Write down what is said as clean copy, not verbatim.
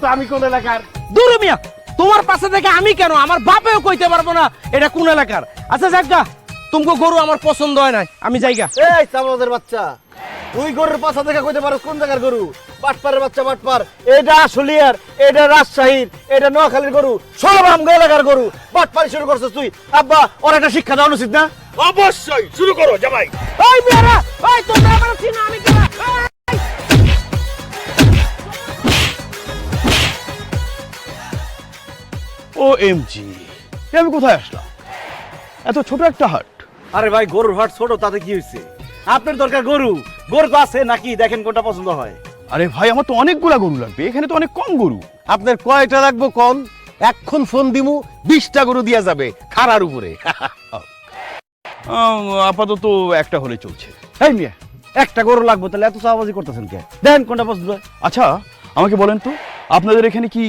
তো আমি কোন এলাকার? দূর মিয়া, তোমার পাশে থেকে আমি কেন, আমার বাপেও কইতে পারবো না এটা কোন এলাকার। আচ্ছা জায়গা, তোমাকে গরু আমার পছন্দ হয় নাই, আমি জায়গা। এই চামড়াদের বাচ্চা, তুই গরুর পাছা দেখে কইতে পারো কোন জায়গার গরু? বাটপারের বাচ্চা বাটপার। এটা আশুলিয়ার, এটা রাজশাহীর, এটা নোয়াখালীর গরু, সব আমগো এলাকার গরু। বাটপারি শুরু করছিস তুই। আব্বা, ওর একটা শিক্ষা দেওয়া উচিত না? অবশ্যই শুরু করো জামাই। ওই মেয়েরা, ওই তোমরা আমার চিনো আমি কেন? ও এমজি, আমি কোথায় আসলাম? এত ছোট একটা হাট। আরে ভাই, গরুর হাট ছোট, তাতে কি হয়েছে? আপনার দরকার গরু, গরু তো আছে নাকি? দেখেন কোনটা পছন্দ হয়। আরে ভাই, আমার তো অনেকগুলা গরু লাগবে, এখানে তো অনেক কম গরু। আপনার কয়টা লাগবো কোন? এখন ফোন দিমু 20টা গরু দিয়া যাবে খাড়ার উপরে। আপাতত একটা হলে চলছে। এই মিয়া, একটা গরু লাগবে, তাহলে এত চাওয়াবাজি করতেছেন কে? দেন কোনটা পছন্দ হয়। আচ্ছা, আমাকে বলেন তো, আপনাদের এখানে কি